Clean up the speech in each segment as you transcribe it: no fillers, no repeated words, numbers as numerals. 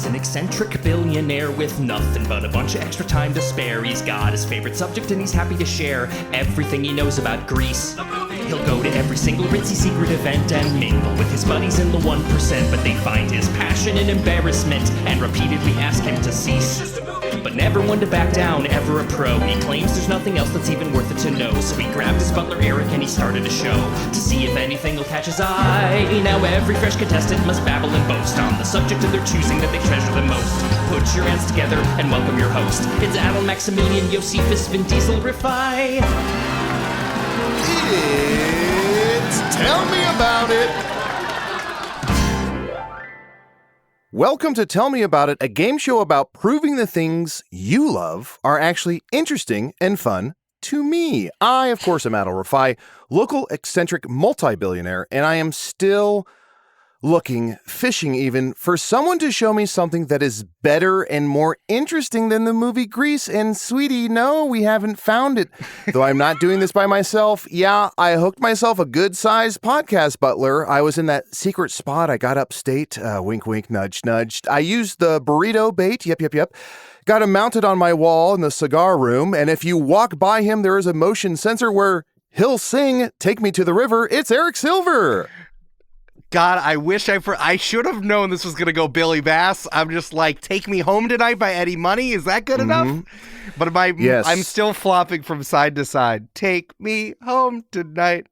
He's an eccentric billionaire with nothing but a bunch of extra time to spare. He's got his favorite subject and he's happy to share everything he knows about Greece. He'll go to every single ritzy secret event and mingle with his buddies in the 1%, but they find his passion and embarrassment and repeatedly ask him to cease. But never one to back down, ever a pro. He claims there's nothing else that's even worth it to know. So he grabbed his butler Eric and he started a show to see if anything will catch his eye. Now every fresh contestant must babble and boast on the subject of their choosing that they treasure the most. Put your hands together and welcome your host. It's Adal, Maximilian, Josephus, Vin Diesel, Rifai. It's Tell Me About It. Welcome to Tell Me About It, a game show about proving the things you love are actually interesting and fun to me. I, of course, am Adal Rifai, local eccentric multibillionaire, and I am still looking, fishing even, for someone to show me something that is better and more interesting than the movie Grease. And sweetie, no, we haven't found it. Though I'm not doing this by myself. Yeah, I hooked myself a good-sized podcast butler. I was in that secret spot I got upstate. Wink, wink, nudge, nudge. I used the burrito bait. Yep. Got him mounted on my wall in the cigar room. And if you walk by him, there is a motion sensor where he'll sing, "Take Me to the River." It's Eric Silver. God, I wish I should have known this was going to go Billy Bass. I'm just like, Take Me Home Tonight by Eddie Money. Is that good enough? But Yes. I'm still flopping from side to side. Take me home tonight.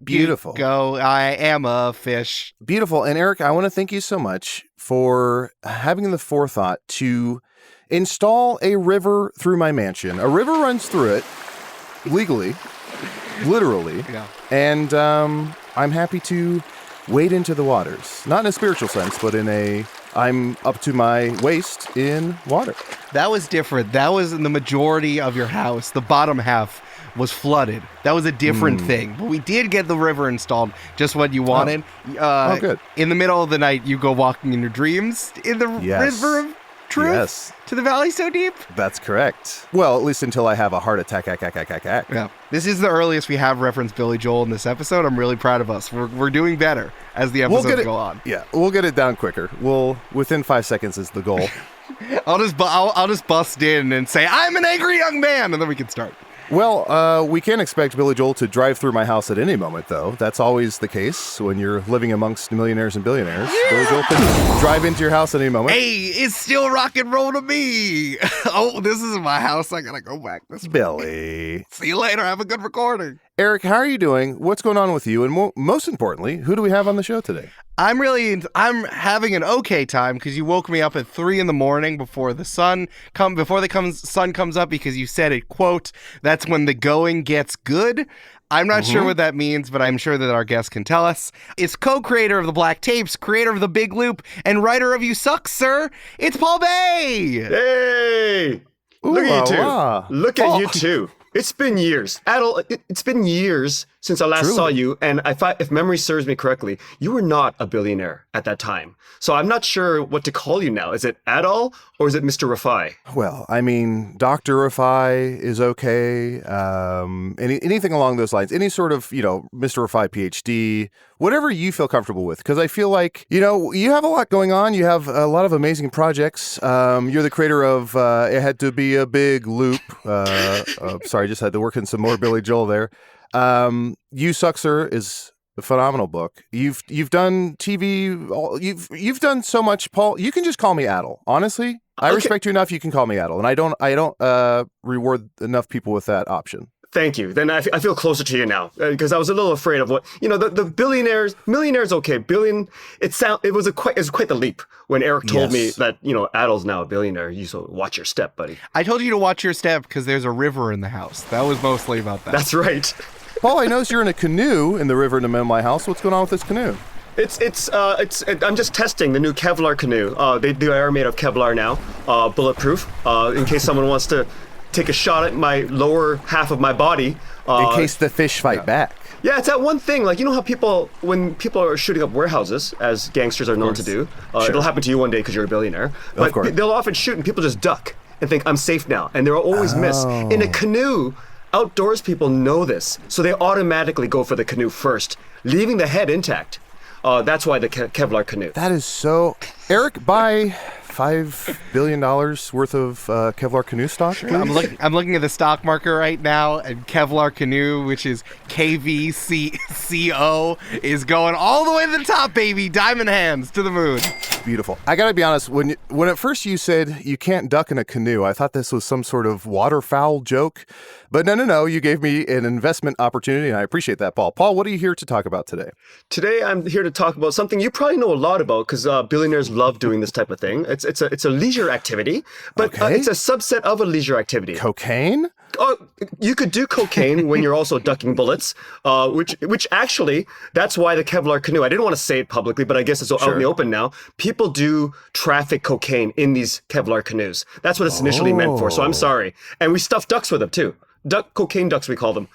Beautiful. Go, I am a fish. Beautiful. And Eric, I want to thank you so much for having the forethought to install a river through my mansion. A river runs through it legally, literally. Yeah. And I'm happy to wade into the waters. Not in a spiritual sense, but in a I'm up to my waist in water. That was different. That was in the majority of your house. The bottom half was flooded. That was a different thing. But we did get the river installed just what you wanted. Oh, good. In the middle of the night, you go walking in your dreams in the river of truth? Yes. To the valley so deep? That's correct. Well, at least until I have a heart attack. Yeah. This is the earliest we have referenced Billy Joel in this episode. I'm really proud of us. We're doing better as the episodes go on. Yeah, we'll get it down quicker. Within 5 seconds is the goal. I'll just bust in and say, I'm an angry young man, and then we can start. Well, we can't expect Billy Joel to drive through my house at any moment, though. That's always the case when you're living amongst millionaires and billionaires. Yeah. Billy Joel can drive into your house at any moment. Hey, it's still rock and roll to me. Oh, this is my house. I gotta go back. Billy. See you later. Have a good recording. Eric, how are you doing? What's going on with you? And most importantly, who do we have on the show today? I'm having an okay time because you woke me up at 3 a.m. before the sun comes up because you said it, quote, that's when the going gets good. I'm not sure what that means, but I'm sure that our guest can tell us. It's co-creator of The Black Tapes, creator of The Big Loop, and writer of You Suck, Sir. It's Paul Bay! Hey! Look at you two. Look at you two. It's been years. Adal, it's been years since I last saw you, and if memory serves me correctly, you were not a billionaire at that time. So I'm not sure what to call you now. Is it Adal or is it Mr. Rifai? Well, I mean, Dr. Rifai is okay. Anything along those lines. Any sort of, Mr. Rifai PhD, whatever you feel comfortable with. Because I feel like, you have a lot going on. You have a lot of amazing projects. You're the creator of It Had to Be a Big Loop. Sorry, I just had to work in some more Billy Joel there. You Suck, Sir is a phenomenal book. You've done TV. You've done so much, Paul. You can just call me Adal. Honestly, I respect you enough. You can call me Adal, and I don't reward enough people with that option. Thank you. Then I feel closer to you now because I was a little afraid of what the millionaires. Okay, billion. It was quite the leap when Eric told me that Adal's now a billionaire. You so watch your step, buddy. I told you to watch your step because there's a river in the house. That was mostly about that. That's right. Paul, I noticed you're in a canoe in the river in my house. What's going on with this canoe? I'm just testing the new Kevlar canoe. They are made of Kevlar now, bulletproof. In case someone wants to take a shot at my lower half of my body. In case the fish fight back. Yeah, it's that one thing. Like, how when people are shooting up warehouses, as gangsters are known to do, it'll happen to you one day because you're a billionaire. But they'll often shoot and people just duck and think, I'm safe now. And they'll always miss. In a canoe, outdoors people know this. So they automatically go for the canoe first, leaving the head intact. That's why the Kevlar canoe. That is so... Eric, buy $5 billion worth of Kevlar canoe stock? Sure. I'm looking at the stock market right now, and Kevlar canoe, which is KVCO, is going all the way to the top, baby. Diamond hands to the moon. Beautiful. I gotta be honest, when at first you said you can't duck in a canoe, I thought this was some sort of waterfowl joke. But no, you gave me an investment opportunity, and I appreciate that, Paul. Paul, what are you here to talk about today? Today, I'm here to talk about something you probably know a lot about, because billionaires love doing this type of thing. It's a leisure activity, but it's a subset of a leisure activity. Cocaine? Oh, you could do cocaine when you're also ducking bullets, which actually, that's why the Kevlar canoe, I didn't want to say it publicly, but I guess it's out in the open now. People do traffic cocaine in these Kevlar canoes. That's what it's initially meant for, so I'm sorry. And we stuff ducks with them too. Cocaine ducks, we call them.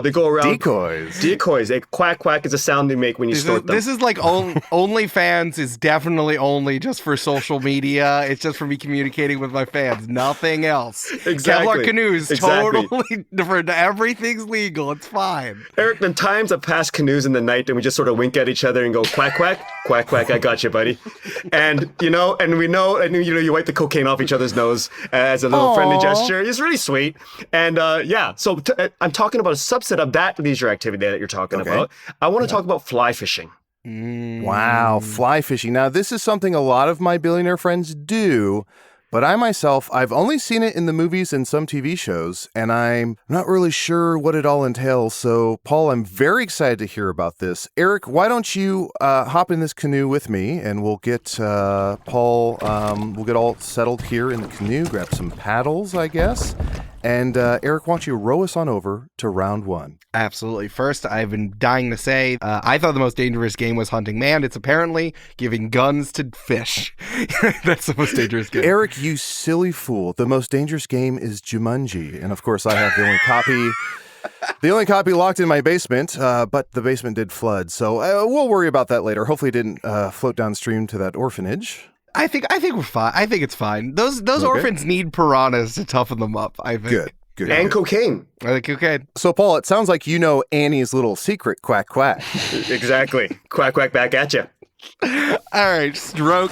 They go around. Decoys. They quack, quack is a sound they make when you snort them. This is like OnlyFans is definitely only just for social media. It's just for me communicating with my fans. Nothing else. Exactly. Kevlar canoes, totally different. Everything's legal. It's fine. Eric, the times have passed canoes in the night and we just sort of wink at each other and go, quack, quack, quack, quack, I got you, buddy. And, you wipe the cocaine off each other's nose as a little friendly gesture. It's really sweet. And so I'm talking about a subset of that leisure activity that you're talking about. I want to talk about fly fishing. Wow, fly fishing. Now, this is something a lot of my billionaire friends do, but I myself, I've only seen it in the movies and some TV shows, and I'm not really sure what it all entails. So, Paul, I'm very excited to hear about this. Eric, why don't you hop in this canoe with me, and we'll get Paul, we'll get all settled here in the canoe, grab some paddles, I guess. And Eric, why don't you row us on over to round one? Absolutely. First, I've been dying to say, I thought the most dangerous game was hunting man. It's apparently giving guns to fish. That's the most dangerous game. Eric, you silly fool. The most dangerous game is Jumanji. And of course, I have the only copy... The only copy locked in my basement, but the basement did flood. So we'll worry about that later. Hopefully it didn't float downstream to that orphanage. I think we're fine. I think it's fine. Those orphans need piranhas to toughen them up, I think. Good. And cocaine. I think cocaine. So, Paul, it sounds like you know Annie's little secret, quack, quack. Exactly. Quack, quack, back at you. All right, stroke.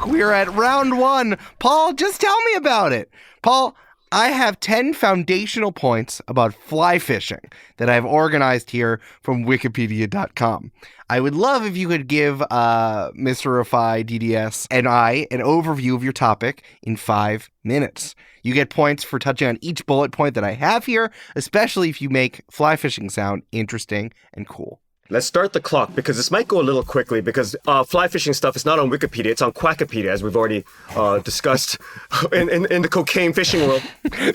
We're at round one. Paul, just tell me about it. Paul, I have 10 foundational points about fly fishing that I've organized here from wikipedia.com. I would love if you could give Mr. Rifai, DDS, and I an overview of your topic in 5 minutes. You get points for touching on each bullet point that I have here, especially if you make fly fishing sound interesting and cool. Let's start the clock, because this might go a little quickly, because fly fishing stuff is not on Wikipedia, it's on Quackopedia, as we've already discussed in the cocaine fishing world.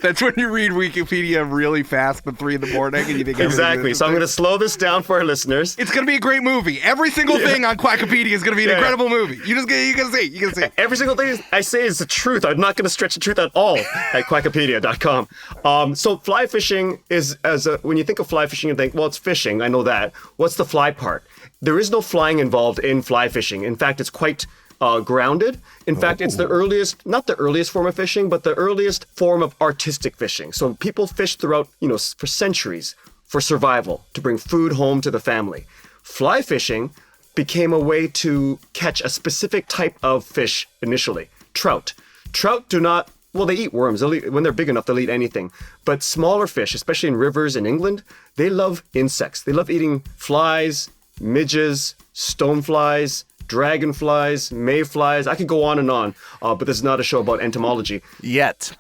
That's when you read Wikipedia really fast at 3 a.m. and you think exactly. So I'm going to slow this down for our listeners. It's going to be a great movie. Every single thing on Quackopedia is going to be an incredible movie. You can see. Every single thing I say is the truth. I'm not going to stretch the truth at all at quackopedia.com. So fly fishing is, when you think of fly fishing, you think, well, it's fishing. I know that. What's the fly part? There is no flying involved in fly fishing. In fact, it's quite grounded. In fact, it's not the earliest form of fishing, but the earliest form of artistic fishing. So people fish throughout, for centuries for survival, to bring food home to the family. Fly fishing became a way to catch a specific type of fish initially, trout. Trout do not, well, they eat worms. When they're big enough, they'll eat anything. But smaller fish, especially in rivers in England, they love insects. They love eating flies, midges, stoneflies, dragonflies, mayflies. I could go on and on, but this is not a show about entomology. Yet.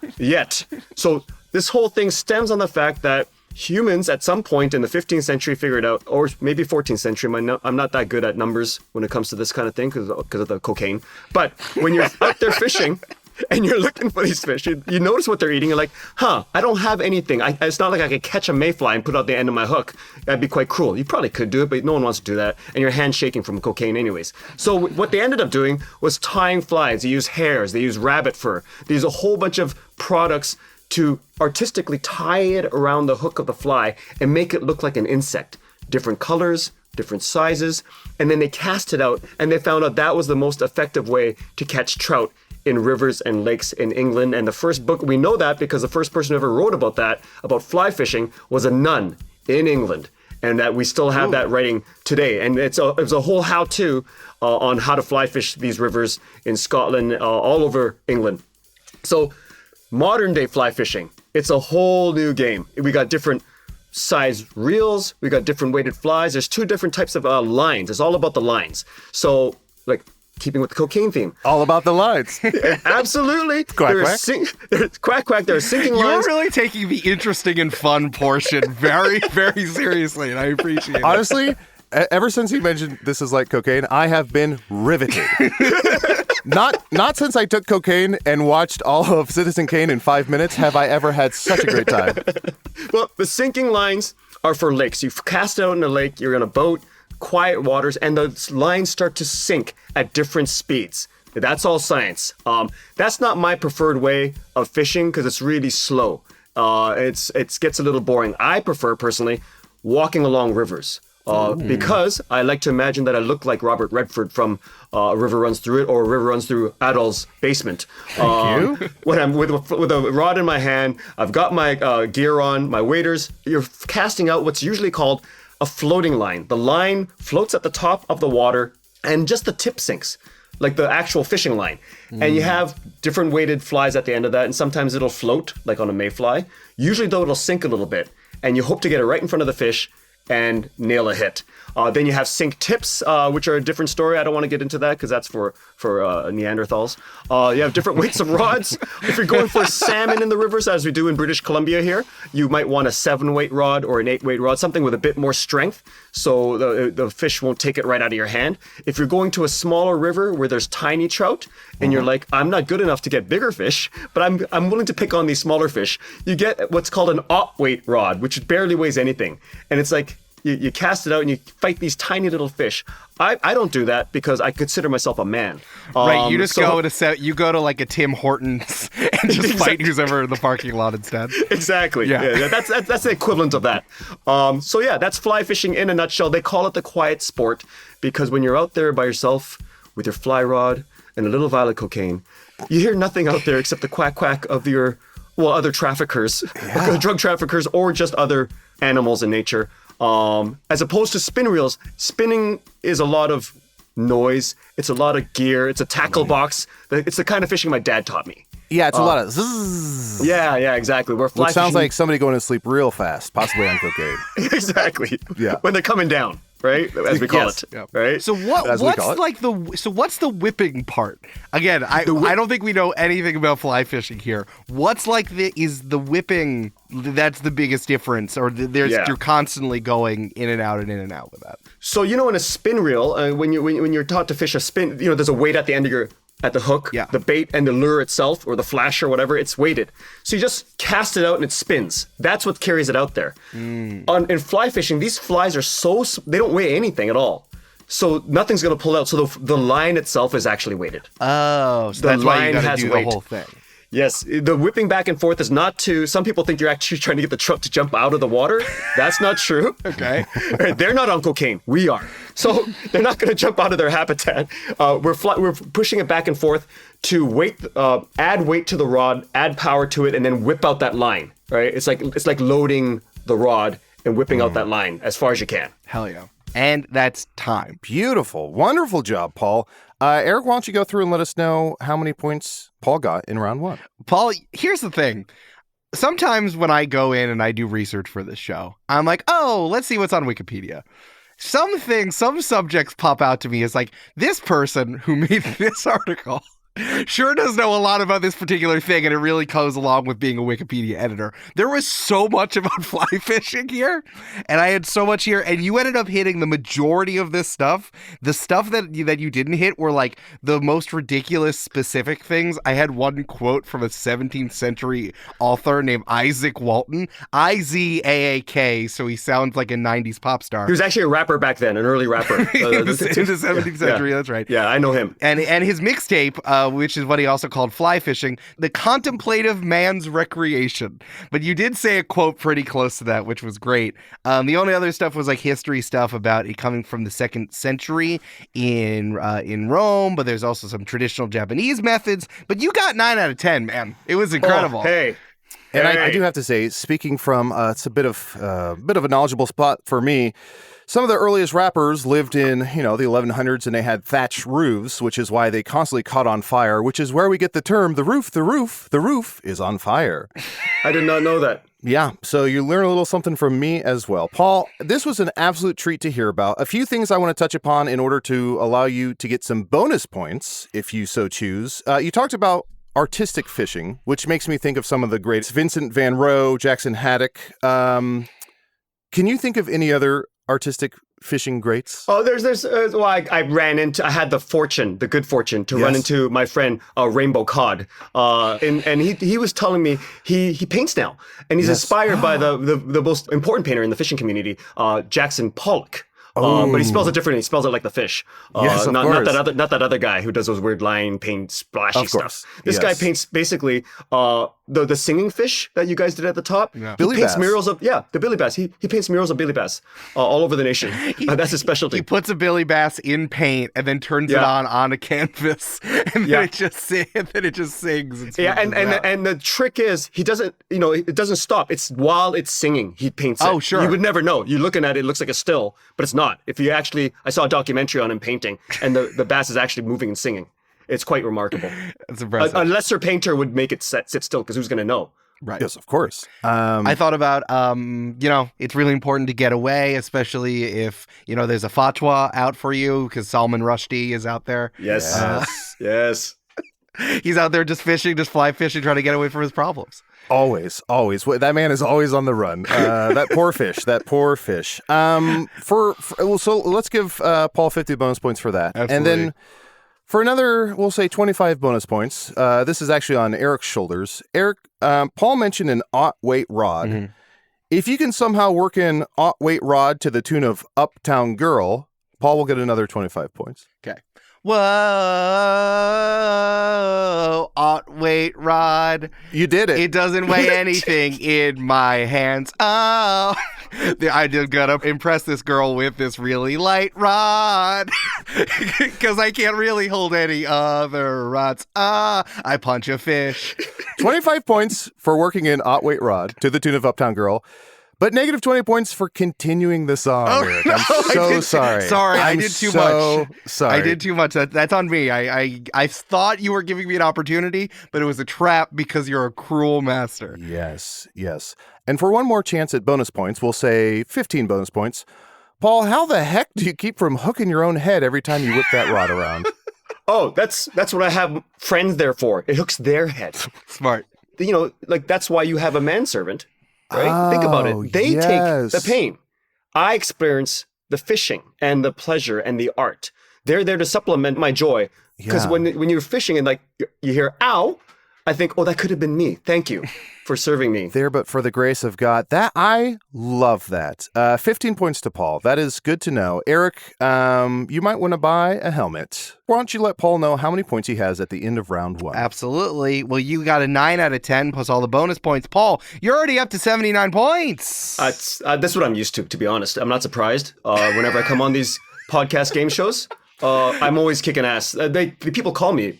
So this whole thing stems on the fact that humans at some point in the 15th century figured out, or maybe 14th century, I'm not that good at numbers when it comes to this kind of thing because of the cocaine. But when you're out there fishing and you're looking for these fish, you notice what they're eating. You're like, I don't have anything. It's not like I could catch a mayfly and put out the end of my hook. That'd be quite cruel. You probably could do it, but no one wants to do that. And your hand's shaking from cocaine anyways. So what they ended up doing was tying flies. They use hairs. They use rabbit fur. They use a whole bunch of products to artistically tie it around the hook of the fly and make it look like an insect. Different colors, different sizes. And then they cast it out, and they found out that was the most effective way to catch trout in rivers and lakes in England. And the first book, we know that because the first person who ever wrote about that, about fly fishing, was a nun in England. and that we still have that writing today. And it's a whole how-to on how to fly fish these rivers in Scotland, all over England. So modern day fly fishing, it's a whole new game. We got different size reels, we got different weighted flies. There's 2 different types of lines. It's all about the lines. So like keeping with the cocaine theme. All about the lines. Absolutely. Quack, quack. Quack. There are sinking lines. You're really taking the interesting and fun portion very, very seriously, and I appreciate it. Honestly, ever since he mentioned this is like cocaine, I have been riveted. Not since I took cocaine and watched all of Citizen Kane in 5 minutes have I ever had such a great time. Well, the sinking lines are for lakes. You cast it out in a lake, you're in a boat, quiet waters, and the lines start to sink at different speeds. That's all science. That's not my preferred way of fishing because it's really slow. It gets a little boring. I prefer, personally, walking along rivers. Because I like to imagine that I look like Robert Redford from A River Runs Through It or A River Runs Through Adal's basement. Thank you. When I'm with a rod in my hand, I've got my gear on, my waders. You're casting out what's usually called a floating line. The line floats at the top of the water and just the tip sinks, like the actual fishing line. And you have different weighted flies at the end of that, and sometimes it'll float, like on a mayfly. Usually, though, it'll sink a little bit, and you hope to get it right in front of the fish and nail a hit. Then you have sink tips, which are a different story. I don't want to get into that because that's for Neanderthals. You have different weights of rods. If you're going for salmon in the rivers, as we do in British Columbia here, you might want a 7-weight rod or an 8-weight rod, something with a bit more strength, so the fish won't take it right out of your hand. If you're going to a smaller river where there's tiny trout, and you're like, I'm not good enough to get bigger fish, but I'm willing to pick on these smaller fish, you get what's called an 0.8-weight rod, which barely weighs anything. And it's like, you cast it out and you fight these tiny little fish. I don't do that because I consider myself a man. Right, you just go to like a Tim Hortons and just fight who's ever in the parking lot instead. Exactly. Yeah, that's the equivalent of that. So yeah, that's fly fishing in a nutshell. They call it the quiet sport because when you're out there by yourself with your fly rod and a little vial of cocaine, you hear nothing out there except the quack quack of your other traffickers, drug traffickers, or just other animals in nature. As opposed to spin reels, spinning is a lot of noise. It's a lot of gear. It's a tackle box. It's the kind of fishing my dad taught me. Yeah, it's a lot of zzz. Yeah, exactly. Which sounds like somebody going to sleep real fast, possibly on cocaine. Exactly. Yeah. When they're coming down, right? As we call it. Yep. Right? So what's the whipping part? Again, I don't think we know anything about fly fishing here. What's is the whipping that's the biggest difference, or you're constantly going in and out with that? So in a spin reel, when you're taught to fish a spin, there's a weight at the end of at the hook, the bait and the lure itself, or the flash or whatever, it's weighted. So you just cast it out and it spins. That's what carries it out there. In fly fishing, these flies are they don't weigh anything at all. So nothing's going to pull out. So the line itself is actually weighted. Oh, so that's why you got to do the whole thing. Yes, the whipping back and forth is not to. Some people think you're actually trying to get the trout to jump out of the water. That's not true. Okay, they're not on cocaine. We are. So they're not going to jump out of their habitat. We're pushing it back and forth to add weight to the rod, add power to it, and then whip out that line. Right? It's like loading the rod and whipping out that line as far as you can. Hell yeah. And that's time. Beautiful. Wonderful job, Paul. Eric, why don't you go through and let us know how many points Paul got in round 1? Paul, here's the thing. Sometimes when I go in and I do research for this show, I'm like, oh, let's see what's on Wikipedia. Some subjects pop out to me as like, this person who made this article sure does know a lot about this particular thing, and it really goes along with being a Wikipedia editor. There was so much about fly fishing here, and I had so much here, and you ended up hitting the majority of this stuff. The stuff that you didn't hit were like the most ridiculous specific things. I had one quote from a 17th century author named Isaac Walton, Izaak, so he sounds like a 90s pop star. He was actually a rapper back then, an early rapper. in the 17th century, that's right. Yeah, I know him. And his mixtape, which is what he also called fly fishing, the contemplative man's recreation. But you did say a quote pretty close to that, which was great. The only other stuff was like history stuff about it coming from the 2nd century in Rome, but there's also some traditional Japanese methods. But you got 9 out of 10, man. It was incredible. Oh, hey, And I do have to say, speaking from, it's a bit of a knowledgeable spot for me. Some of the earliest rappers lived in, the 1100s, and they had thatched roofs, which is why they constantly caught on fire, which is where we get the term, the roof is on fire. I did not know that. Yeah, so you learn a little something from me as well. Paul, this was an absolute treat to hear about. A few things I want to touch upon in order to allow you to get some bonus points, if you so choose. You talked about artistic fishing, which makes me think of some of the greats, Vincent Van Roe, Jackson Haddock. Can you think of any other artistic fishing greats? Oh, I had the good fortune to run into my friend Rainbow Cod, and he was telling me he paints now, and he's inspired by the most important painter in the fishing community, Jackson Pollock. But he spells it differently. He spells it like the fish. Yes, of not course. that other guy who does those weird line paint splashy stuff. This guy paints basically the singing fish that you guys did at the top. Yeah. He Billy paints bass. murals of the billy bass. He paints murals of billy bass all over the nation. That's his specialty. He puts a billy bass in paint and then turns it on a canvas, and then it just sings. And the trick is he doesn't. It doesn't stop. It's while it's singing, he paints it. Oh, sure. You would never know. You're looking at it, it looks like a still, but it's not. If you actually, I saw a documentary on him painting, and the bass is actually moving and singing. It's quite remarkable. That's impressive. A lesser painter would make it sit still, because who's going to know? Right. Yes, of course. I thought about, it's really important to get away, especially if, there's a fatwa out for you, because Salman Rushdie is out there. Yes. Yes. He's out there just fishing, just fly fishing, trying to get away from his problems. Always. That man is always on the run. That poor fish. So let's give Paul 50 bonus points for that. Absolutely. And then for another, we'll say 25 bonus points. This is actually on Eric's shoulders. Eric, Paul mentioned an weight rod. Mm-hmm. If you can somehow work in weight rod to the tune of Uptown Girl, Paul will get another 25 points. Okay. Whoa, weight rod. You did it. It doesn't weigh anything in my hands. Oh, I just gotta impress this girl with this really light rod, because I can't really hold any other rods. I punch a fish. 25 points for working in weight rod to the tune of Uptown Girl. But negative 20 points for continuing the song, Eric. I'm so sorry. Sorry, I did too much. Sorry. I did too much. That's on me. I thought you were giving me an opportunity, but it was a trap because you're a cruel master. Yes. And for one more chance at bonus points, we'll say 15 bonus points. Paul, how the heck do you keep from hooking your own head every time you whip that rod around? Oh, that's what I have friends there for. It hooks their head. Smart. That's why you have a manservant. Right? Think about it. They take the pain. I experience the fishing and the pleasure and the art. They're there to supplement my joy. Because when you're fishing and you hear, ow, I think, oh, that could have been me. Thank you for serving me. There, but for the grace of God. I love that. 15 points to Paul. That is good to know. Eric, you might want to buy a helmet. Why don't you let Paul know how many points he has at the end of round 1? Absolutely. Well, you got a 9 out of 10 plus all the bonus points. Paul, you're already up to 79 points. That's what I'm used to be honest. I'm not surprised. Whenever I come on these podcast game shows, I'm always kicking ass. People call me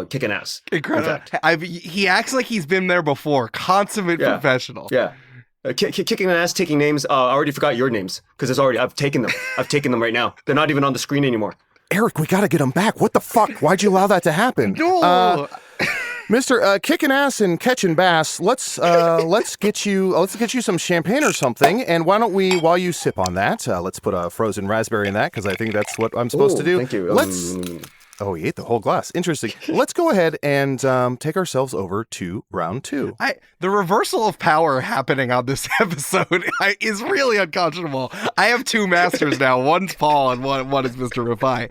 kicking ass. Incredible. He acts like he's been there before. Consummate professional. Yeah. Kicking ass, taking names. I already forgot your names because I've taken them. I've taken them right now. They're not even on the screen anymore. Eric, we got to get them back. What the fuck? Why'd you allow that to happen? No. Mr. Kicking Ass and Catching Bass, let's get you some champagne or something. And why don't we, while you sip on that, let's put a frozen raspberry in that because I think that's what I'm supposed to do. Thank you. Oh, he ate the whole glass. Interesting. Let's go ahead and take ourselves over to round 2. The reversal of power happening on this episode is really unconscionable. I have 2 masters now. One's Paul and one is Mr. Rifai.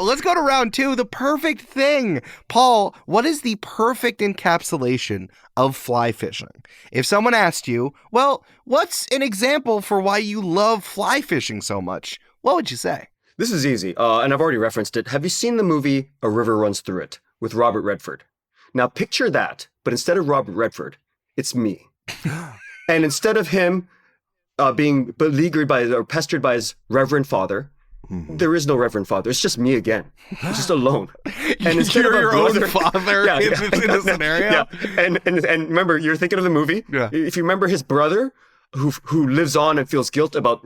Let's go to round 2. The perfect thing. Paul, what is the perfect encapsulation of fly fishing? If someone asked you, well, what's an example for why you love fly fishing so much? What would you say? This is easy, and I've already referenced it. Have you seen the movie A River Runs Through It with Robert Redford? Now picture that, but instead of Robert Redford, it's me. And instead of him being beleaguered or pestered by his reverend father, there is no reverend father. It's just me again. It's just alone. And instead You're of a your brother, own father in the scenario? Yeah. And remember, you're thinking of the movie. Yeah. If you remember his brother, who lives on and feels guilt about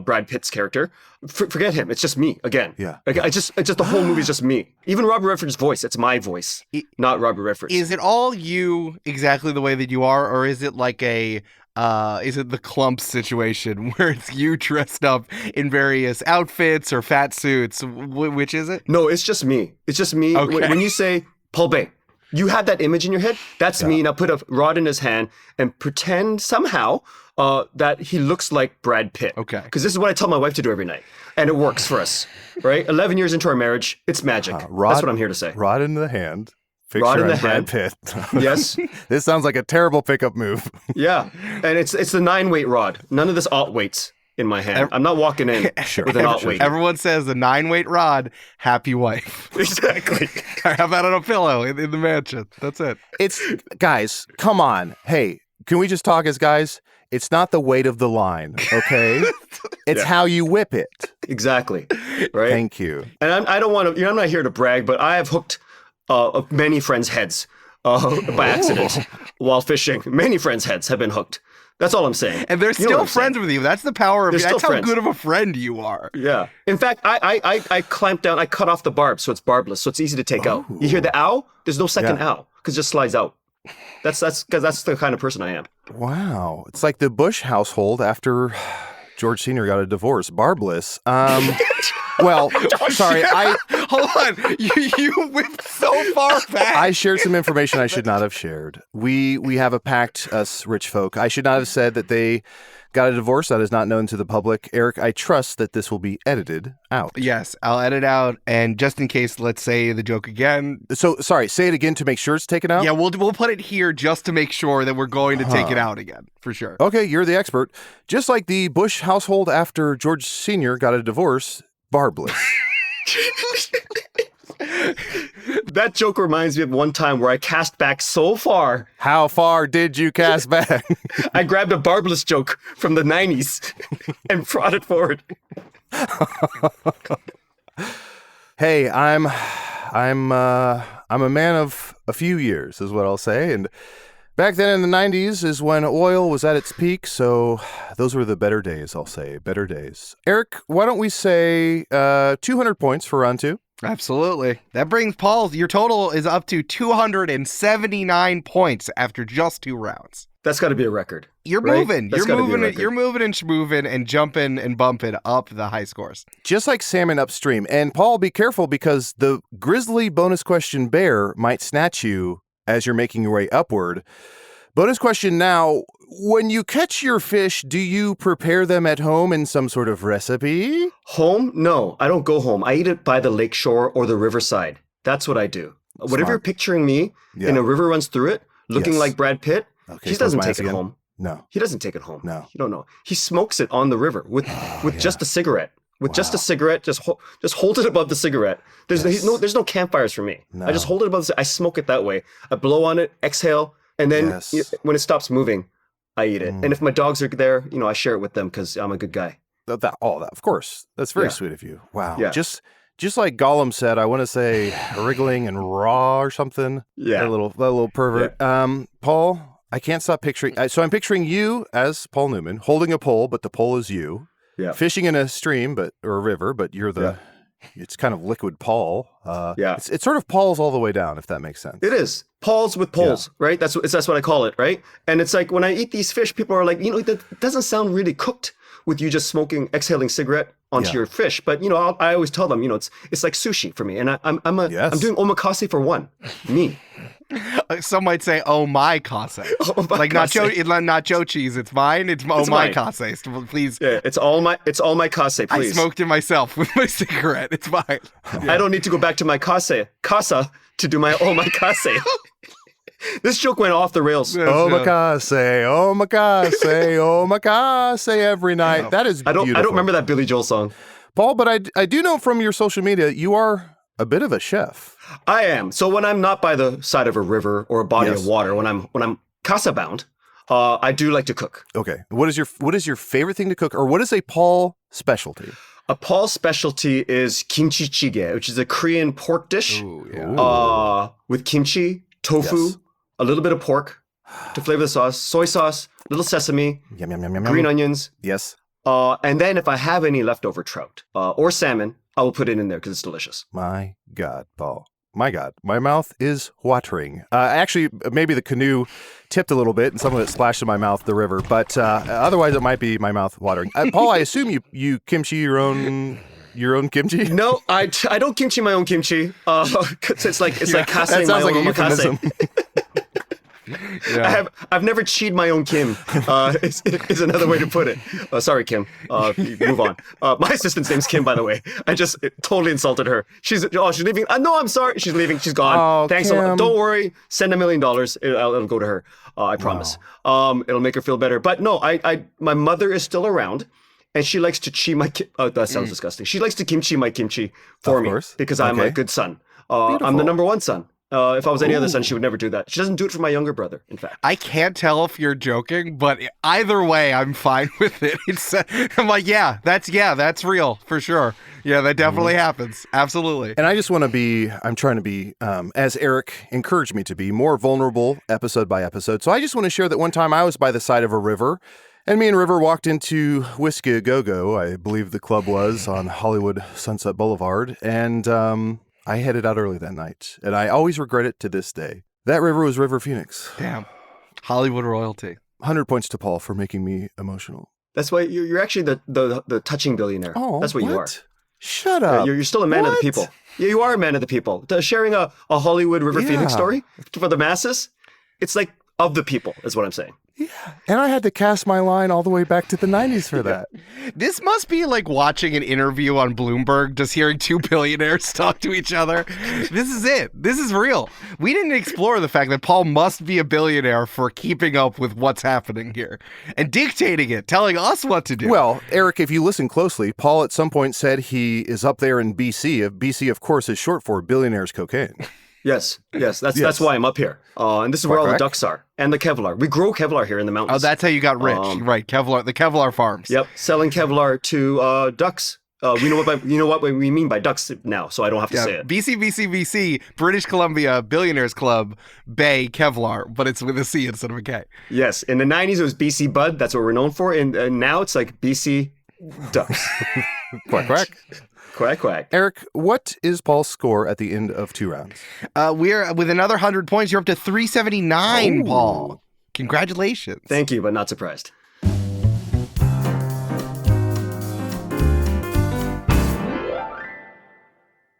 Brad Pitt's character, forget him. It's just me again. Yeah. Like, it's just the whole movie's just me. Even Robert Redford's voice, it's my voice, not Robert Redford's. Is it all you exactly the way that you are, or is it like is it the clump situation where it's you dressed up in various outfits or fat suits? Which is it? No, it's just me. It's just me. Okay. When you say Paul Bay, you have that image in your head. That's me. Now put a rod in his hand and pretend somehow that he looks like Brad Pitt. Okay. Because this is what I tell my wife to do every night. And it works for us, right? 11 years into our marriage, it's magic. That's what I'm here to say. Rod in the hand. Rod in the Brad hand. Pitt. Yes. This sounds like a terrible pickup move. Yeah. And it's the 9-weight rod. None of this alt weights in my hand. I'm not walking in with an alt weight. Everyone says the 9-weight rod, happy wife. Exactly. I have that on a pillow in the mansion. That's it. It's, guys, come on. Hey, can we just talk as guys? It's not the weight of the line, okay? It's how you whip it. Exactly. Right? Thank you. And I don't want to, I'm not here to brag, but I have hooked many friends' heads by accident while fishing. Many friends' heads have been hooked. That's all I'm saying. And they're still friends with you. That's the power of you. That's how good of a friend you are. Yeah. In fact, I clamped down, I cut off the barb so it's barbless, so it's easy to take out. You hear the ow? There's no second ow because it just slides out. That's because that's the kind of person I am. Wow. It's like the Bush household after George Sr. got a divorce. Barbless. Well, sorry, Hold on. You whipped so far back. I shared some information I should not have shared. We have a pact, us rich folk. I should not have said that they got a divorce. That is not known to the public. Eric, I trust that this will be edited out. Yes, I'll edit out. And just in case, let's say the joke again. So, sorry, say it again to make sure it's taken out? Yeah, we'll put it here just to make sure that we're going to take it out again, for sure. Okay, you're the expert. Just like the Bush household after George Sr. got a divorce, barbless. That joke reminds me of one time where I cast back so far. How far did you cast back? I grabbed a barbless joke from the 90s and brought it forward. Hey, I'm a man of a few years, is what I'll say. And back then in the 90s is when oil was at its peak, so those were the better days, I'll say. Better days. Eric, why don't we say 200 points for round 2? Absolutely. That brings your total is up to 279 points after just 2 rounds. That's got to be a record. You're right? moving. You're moving and schmoving and jumping and bumping up the high scores. Just like salmon upstream. And Paul, be careful because the grizzly bonus question bear might snatch you as you're making your way upward. Bonus question now, when you catch your fish, do you prepare them at home in some sort of recipe? Home? No, I don't go home. I eat it by the lakeshore or the riverside. That's what I do. Smart. Whatever you're picturing me, and a river runs through it, looking like Brad Pitt, Okay, he doesn't take it home. No. He doesn't take it home. No. You don't know. He smokes it on the river with just a cigarette. With just a cigarette, just hold it above the cigarette. There's no campfires for me. No. I just hold it above I smoke it that way. I blow on it, exhale, and then when it stops moving, I eat it. And if my dogs are there, I share it with them because I'm a good guy. That, of course. That's very sweet of you. Wow. Yeah. Just like Gollum said, I want to say wriggling and raw or something. Yeah. That little pervert. Yeah. Paul, I can't stop picturing. So I'm picturing you as Paul Newman holding a pole, but the pole is you. Yeah. Fishing in a stream, or a river, but you're the. Yeah. It's kind of liquid Paul. It's sort of Paul's all the way down, if that makes sense. It is. Paul's with poles, right? That's what I call it, right? And it's like when I eat these fish, people are like, that doesn't sound really cooked with you just exhaling cigarette onto your fish. But I always tell them, it's like sushi for me, and I'm doing omakase for one, me. Some might say, "Oh my kase," like nacho cheese. It's mine. It's my kase. Please, it's all my kase. Please, I smoked it myself with my cigarette. It's mine. I don't need to go back to my casa to do my omakase. This joke went off the rails. Omakase every night. That is beautiful. I don't remember that Billy Joel song, Paul, but I do know from your social media you are a bit of a chef. I am. So when I'm not by the side of a river or a body of water, when I'm casa bound, I do like to cook. Okay. What is your favorite thing to cook, or what is a Paul specialty? Paul's specialty is kimchi jjigae, which is a Korean pork dish with kimchi, tofu, a little bit of pork to flavor the sauce, soy sauce, little sesame, Yum, yum, yum, yum, green yum. onions. Yes. And then if I have any leftover trout or salmon, I will put it in there because it's delicious. My God, Paul. My God, my mouth is watering. Actually, maybe the canoe tipped a little bit and some of it splashed in my mouth, the river, but otherwise it might be my mouth watering. Paul, I assume you kimchi your own kimchi? No, I don't kimchi my own kimchi. 'Cause it's like casting my own omakase. Yeah. I've never cheated my own Kim. Is another way to put it. Sorry, Kim. Move on. My assistant's name's Kim, by the way. I just totally insulted her. She's leaving. No, I'm sorry. She's leaving. She's gone. Oh, Thanks a Kim. lot. Don't worry. Send $1 million. It'll go to her. I promise. It'll make her feel better. But no, my mother is still around. And she likes to that sounds disgusting. She likes to kimchi my kimchi for me because I'm a good son. I'm the number one son. If I was any other son, she would never do that. She doesn't do it for my younger brother, in fact. I can't tell if you're joking, but either way, I'm fine with it. I'm like, that's real for sure. Yeah, that definitely happens. Absolutely. And I just want to I'm trying to be, as Eric encouraged me to be, more vulnerable episode by episode. So I just want to share that one time I was by the side of a river, and me and River walked into Whiskey A Go-Go, I believe the club was, on Hollywood Sunset Boulevard, and I headed out early that night, and I always regret it to this day. That river was River Phoenix. Damn. Hollywood royalty. 100 points to Paul for making me emotional. That's why you're actually the touching billionaire. Oh, that's what you are. Shut up. You're still a man of the people. Yeah, you are a man of the people. Sharing a Hollywood River Phoenix story for the masses, it's like of the people, is what I'm saying. Yeah, and I had to cast my line all the way back to the 90s for that. This must be like watching an interview on Bloomberg, just hearing two billionaires talk to each other. This is it. This is real. We didn't explore the fact that Paul must be a billionaire for keeping up with what's happening here and dictating it, telling us what to do. Well, Eric, if you listen closely, Paul at some point said he is up there in BC. BC, of course, is short for billionaires cocaine. Yes. That's why I'm up here. And this is where all the ducks are. And the Kevlar. We grow Kevlar here in the mountains. Oh, that's how you got rich. Right, Kevlar, the Kevlar farms. Yep, selling Kevlar to ducks. We know what we mean by ducks now, so I don't have to say it. BC, British Columbia Billionaires Club, Bay, Kevlar, but it's with a C instead of a K. Yes, in the 90s it was BC Bud. That's what we're known for. And now it's like BC Ducks. Quack, quack. Quack, quack. Eric, what is Paul's score at the end of 2 rounds? We're with another 100 points. You're up to 379, Paul. Congratulations. Thank you, but not surprised.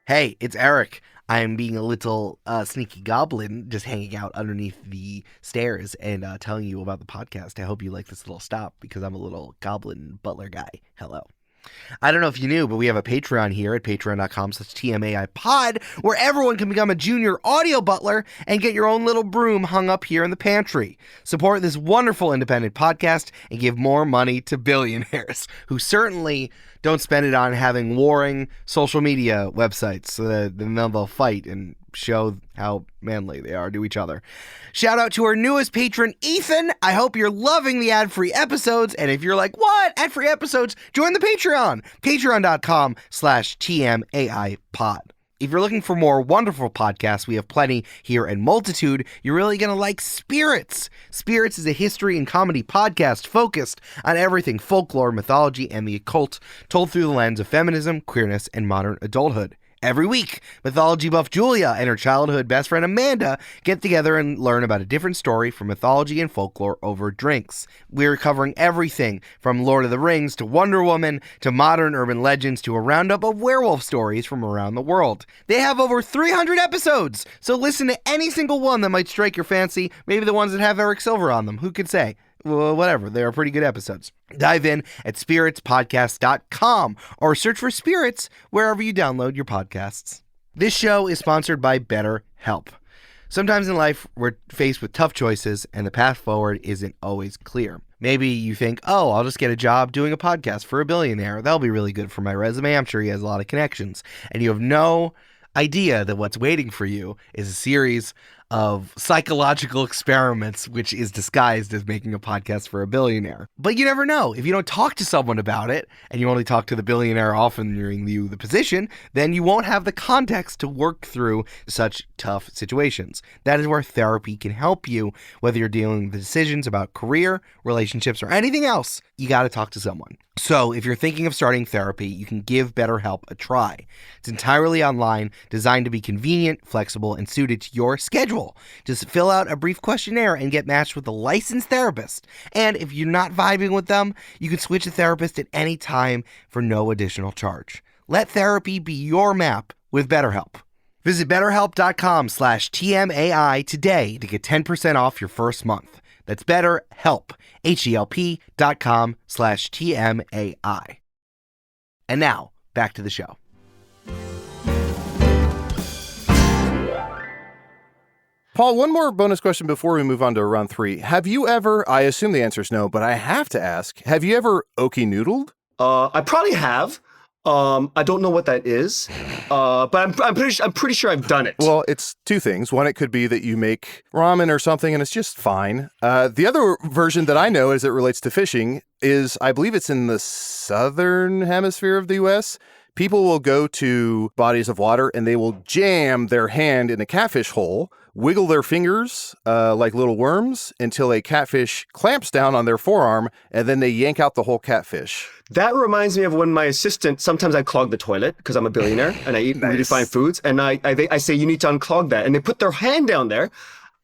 Hey, it's Eric. I'm being a little sneaky goblin, just hanging out underneath the stairs and telling you about the podcast. I hope you like this little stop because I'm a little goblin butler guy. Hello. I don't know if you knew, but we have a Patreon here at patreon.com/TMAIPod, where everyone can become a junior audio butler and get your own little broom hung up here in the pantry. Support this wonderful independent podcast and give more money to billionaires who certainly don't spend it on having warring social media websites so that then they'll fight and show how manly they are to each other. Shout out to our newest patron, Ethan. I hope you're loving the ad-free episodes. And if you're like, what? Ad-free episodes? Join the Patreon. Patreon.com/TMAIPod. If you're looking for more wonderful podcasts, we have plenty here at Multitude. You're really going to like Spirits. Spirits is a history and comedy podcast focused on everything folklore, mythology, and the occult, told through the lens of feminism, queerness, and modern adulthood. Every week, mythology buff Julia and her childhood best friend Amanda get together and learn about a different story from mythology and folklore over drinks. We're covering everything from Lord of the Rings to Wonder Woman to modern urban legends to a roundup of werewolf stories from around the world. They have over 300 episodes, so listen to any single one that might strike your fancy, maybe the ones that have Eric Silver on them. Who could say? Well, whatever, they are pretty good episodes. Dive in at spiritspodcast.com or search for Spirits wherever you download your podcasts. This show is sponsored by BetterHelp. Sometimes in life, we're faced with tough choices and the path forward isn't always clear. Maybe you think, oh, I'll just get a job doing a podcast for a billionaire. That'll be really good for my resume. I'm sure he has a lot of connections. And you have no idea that what's waiting for you is a series of psychological experiments, which is disguised as making a podcast for a billionaire. But you never know. If you don't talk to someone about it, and you only talk to the billionaire offering you the position, then you won't have the context to work through such tough situations. That is where therapy can help you, whether you're dealing with decisions about career, relationships, or anything else. You got to talk to someone. So if you're thinking of starting therapy, you can give BetterHelp a try. It's entirely online, designed to be convenient, flexible, and suited to your schedule. Just fill out a brief questionnaire and get matched with a licensed therapist. And if you're not vibing with them, you can switch a therapist at any time for no additional charge. Let therapy be your map with BetterHelp. Visit BetterHelp.com/TMAI today to get 10% off your first month. That's BetterHelp, HELP.com/TMAI. And now, back to the show. Paul, one more bonus question before we move on to round 3. Have you ever, I assume the answer is no, but I have to ask, have you ever okie-noodled? I probably have. I don't know what that is, but I'm pretty sure I've done it. Well, it's two things. One, it could be that you make ramen or something and it's just fine. The other version that I know as it relates to fishing is, I believe it's in the southern hemisphere of the U.S., people will go to bodies of water and they will jam their hand in a catfish hole, wiggle their fingers like little worms until a catfish clamps down on their forearm, and then they yank out the whole catfish. That reminds me of when my assistant, sometimes I clog the toilet because I'm a billionaire and I eat really fine foods. And I say, you need to unclog that. And they put their hand down there.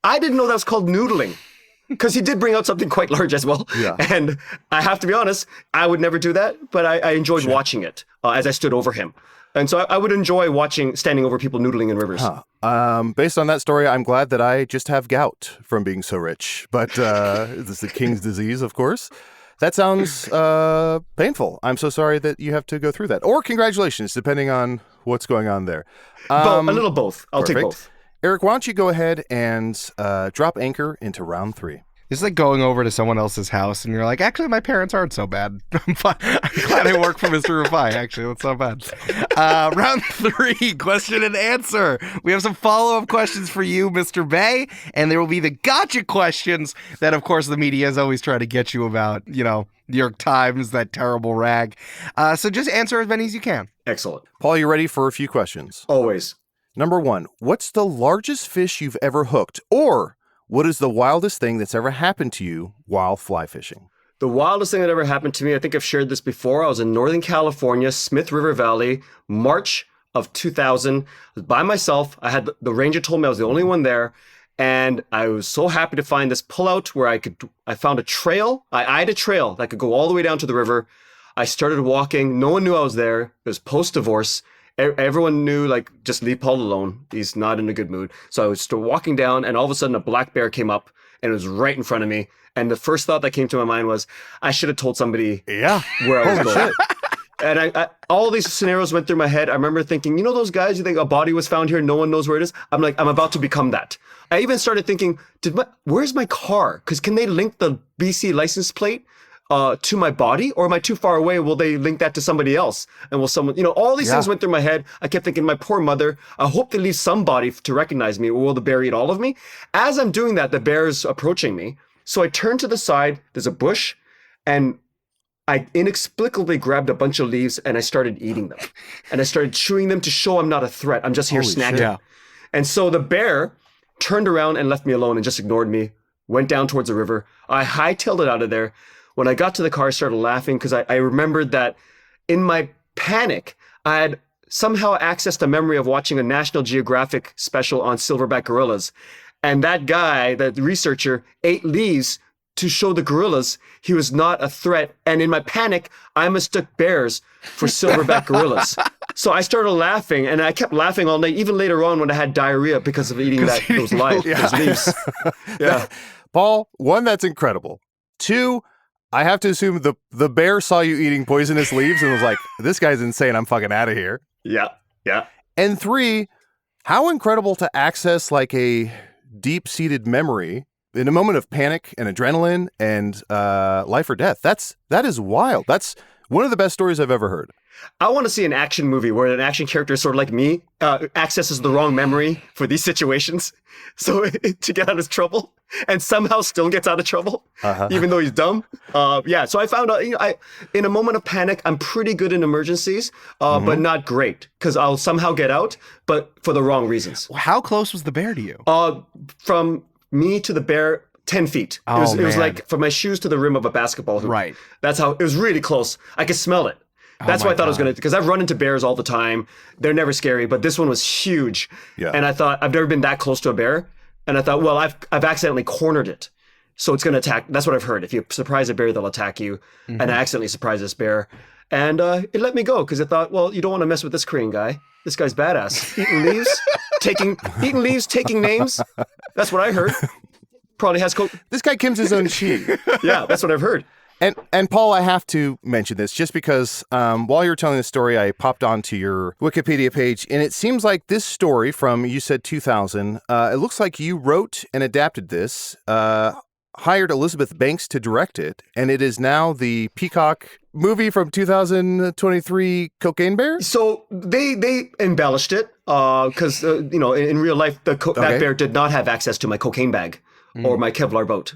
I didn't know that was called noodling because he did bring out something quite large as well. Yeah. And I have to be honest, I would never do that, but I enjoyed watching it as I stood over him. And so I would enjoy standing over people noodling in rivers. Based on that story, I'm glad that I just have gout from being so rich. But this is the king's disease, of course. That sounds painful. I'm so sorry that you have to go through that. Or congratulations, depending on what's going on there. A little both. I'll take both. Eric, why don't you go ahead and drop anchor into round 3. It's like going over to someone else's house and you're like, actually, my parents aren't so bad. I'm fine. I'm glad I work for Mr. Rifai. Actually, that's not bad. Round 3, question and answer. We have some follow-up questions for you, Mr. Bay, and there will be the gotcha questions that, of course, the media is always trying to get you about, New York Times, that terrible rag. So just answer as many as you can. Excellent. Paul, you ready for a few questions? Always. Number 1, what's the largest fish you've ever hooked? Or what is the wildest thing that's ever happened to you while fly fishing? The wildest thing that ever happened to me, I think I've shared this before. I was in Northern California, Smith River Valley, March of 2000. I was by myself. The ranger told me I was the only one there. And I was so happy to find this pullout where I found a trail. I eyed a trail that could go all the way down to the river. I started walking. No one knew I was there. It was post-divorce. Everyone knew, just leave Paul alone. He's not in a good mood. So I was walking down, and all of a sudden a black bear came up, and it was right in front of me. And the first thought that came to my mind was, I should have told somebody where I was going. And I all these scenarios went through my head. I remember thinking, those guys, you think a body was found here, no one knows where it is? I'm about to become that. I even started thinking, where's my car? Because can they link the BC license plate to my body, or am I too far away? Will they link that to somebody else? And will someone, all these things went through my head. I kept thinking, my poor mother, I hope they leave somebody to recognize me, or will the bear eat all of me? As I'm doing that, the bear's approaching me. So I turn to the side, there's a bush, and I inexplicably grabbed a bunch of leaves and I started eating them. And I started chewing them to show I'm not a threat. I'm just here snacking. Yeah. And so the bear turned around and left me alone and just ignored me, went down towards the river. I hightailed it out of there. When I got to the car, I started laughing because I remembered that in my panic, I had somehow accessed a memory of watching a National Geographic special on silverback gorillas. And that guy, that researcher, ate leaves to show the gorillas he was not a threat. And in my panic, I mistook bears for silverback gorillas. So I started laughing, and I kept laughing all night, even later on when I had diarrhea because of eating those leaves. Yeah. Paul, 1, that's incredible. 2, I have to assume the bear saw you eating poisonous leaves and was like, this guy's insane. I'm fucking out of here. Yeah. And 3, how incredible to access a deep-seated memory in a moment of panic and adrenaline and life or death. That is wild. That's One of the best stories I've ever heard. I want to see an action movie where an action character, sort of like me, accesses the wrong memory for these situations, so to get out of trouble, and somehow still gets out of trouble, even though he's dumb. So I found out, in a moment of panic, I'm pretty good in emergencies, but not great, because I'll somehow get out, but for the wrong reasons. How close was the bear to you? From me to the bear, 10 feet. It was like from my shoes to the rim of a basketball hoop. Right. That's how, it was really close. I could smell it. That's why I thought I was going to, because I've run into bears all the time. They're never scary, but this one was huge. Yeah. And I thought, I've never been that close to a bear. And I thought, well, I've accidentally cornered it. So it's going to attack. That's what I've heard. If you surprise a bear, they'll attack you. And I accidentally surprised this bear. And it let me go because I thought, well, you don't want to mess with this Korean guy. This guy's badass. Eating leaves, taking names. That's what I heard. Probably has coke. This guy Kim's his own chi. Yeah, that's what I've heard. And Paul, I have to mention this just because while you were telling the story, I popped onto your Wikipedia page, and it seems like this story from, you said 2000, it looks like you wrote and adapted this, hired Elizabeth Banks to direct it, and it is now the Peacock movie from 2023, Cocaine Bear? So they embellished it because, in real life, that bear did not have access to my cocaine bag or my Kevlar boat.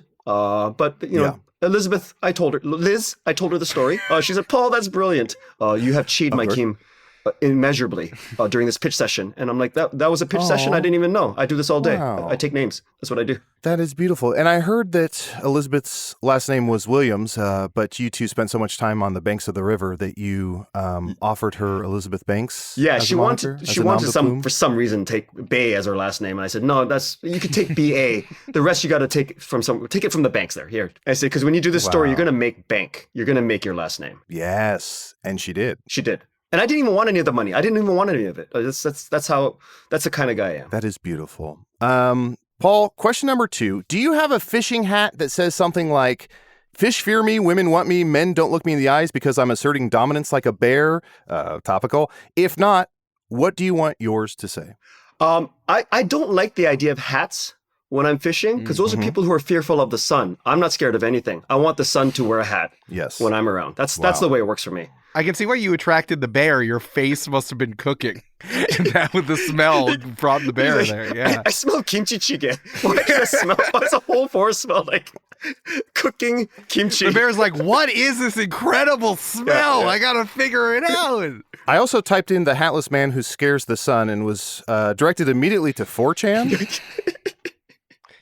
Elizabeth, I told her the story. She said, Paul, that's brilliant. You have cheated my Kim immeasurably during this pitch session. And I'm like, that was a pitch session? I didn't even know. I do this all day. Wow. I take names. That's what I do. That is beautiful. And I heard that Elizabeth's last name was Williams, but you two spent so much time on the banks of the river that you offered her Elizabeth Banks. Yeah, she wanted for some reason take Bay as her last name, and I said, no, you could take B.A. The rest you got to take it from the banks there. Here, I said, because when you do this story, you're going to make bank. You're going to make your last name. Yes, and she did. She did. And I didn't even want any of the money. I didn't even want any of it. That's the kind of guy I am. That is beautiful. Paul, question number 2. Do you have a fishing hat that says something like, fish fear me, women want me, men don't look me in the eyes because I'm asserting dominance like a bear? Topical. If not, what do you want yours to say? I don't like the idea of hats when I'm fishing because those are people who are fearful of the sun. I'm not scared of anything. I want the sun to wear a hat when I'm around. That's the way it works for me. I can see why you attracted the bear. Your face must have been cooking. And that with the smell brought the bear there. Yeah. I smell kimchi jjigae. Why does the whole forest smell like cooking kimchi? The bear's like, what is this incredible smell? I got to figure it out. I also typed in the hatless man who scares the sun and was directed immediately to 4chan.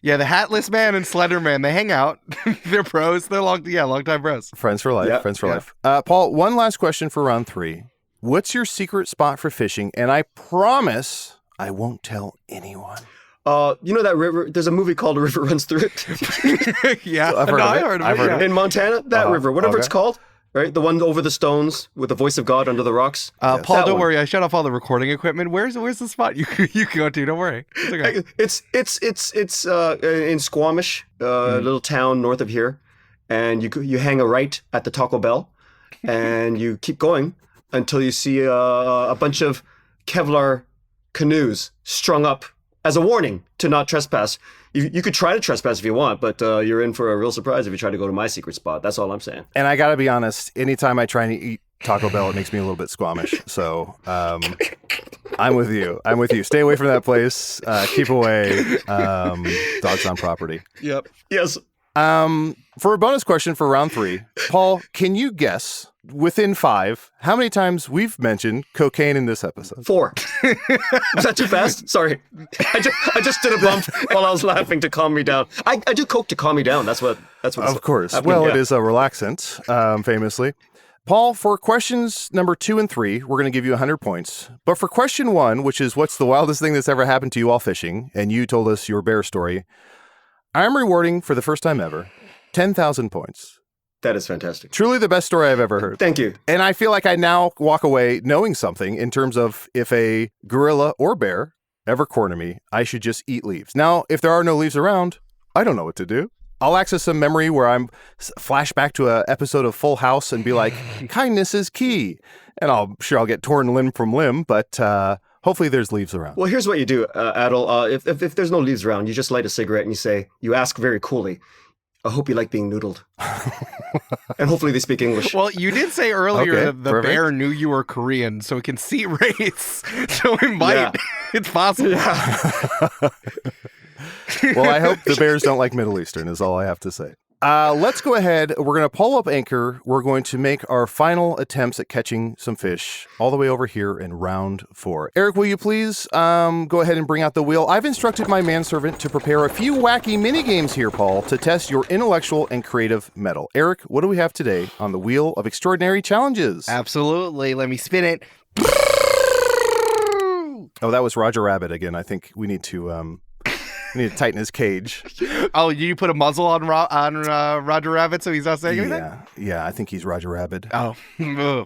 Yeah, the Hatless Man and Slender Man, they hang out. They're bros. They're long-time bros. Friends for life. Friends for life. Paul, one last question for round 3. What's your secret spot for fishing? And I promise I won't tell anyone. You know that river? There's a movie called A River Runs Through It. Yeah. I've heard of it. In Montana, that river, whatever it's called. Right? The one over the stones with the voice of God under the rocks. Paul, don't worry. I shut off all the recording equipment. Where's the spot you go to? Don't worry. It's okay. It's in Squamish, a little town north of here. And you hang a right at the Taco Bell and you keep going until you see a bunch of Kevlar canoes strung up as a warning to not trespass. You could try to trespass if you want, but you're in for a real surprise if you try to go to my secret spot. That's all I'm saying. And I got to be honest, anytime I try and eat Taco Bell, it makes me a little bit squamish. So I'm with you. Stay away from that place. Keep away. Dogs on property. Yep. Yes. For a bonus question for round 3, Paul, can you guess within 5 how many times we've mentioned cocaine in this episode? 4. Was that too fast? Sorry. I just did a bump while I was laughing to calm me down. I do coke to calm me down. That's what. Of course. It is a relaxant, famously. Paul, for questions number 2 and 3, we're going to give you 100 points. But for question 1, which is what's the wildest thing that's ever happened to you while fishing, and you told us your bear story, I'm rewarding, for the first time ever, 10,000 points. That is fantastic. Truly the best story I've ever heard. Thank you. And I feel like I now walk away knowing something in terms of if a gorilla or bear ever corner me, I should just eat leaves. Now, if there are no leaves around, I don't know what to do. I'll access some memory where I'm flash back to an episode of Full House and be like, kindness is key. And I'll get torn limb from limb, but hopefully there's leaves around. Well, here's what you do, Adal. If there's no leaves around, you just light a cigarette and you ask very coolly, I hope you like being noodled. And hopefully they speak English. Well, you did say earlier Okay, that the perfect. bear knew you were Korean, so it can see race. So it might. Yeah. It's possible. Well, I hope the bears don't like Middle Eastern is all I have to say. Let's go ahead. We're going to pull up anchor. We're going to make our final attempts at catching some fish all the way over here in round 4. Eric, will you please go ahead and bring out the wheel? I've instructed my manservant to prepare a few wacky mini games here, Paul, to test your intellectual and creative mettle. Eric, what do we have today on the Wheel of Extraordinary Challenges? Absolutely. Let me spin it. Oh, that was Roger Rabbit again. I think we need to tighten his cage. Oh, you put a muzzle on Roger Rabbit so he's not saying anything? Yeah, I think he's Roger Rabbit. Oh,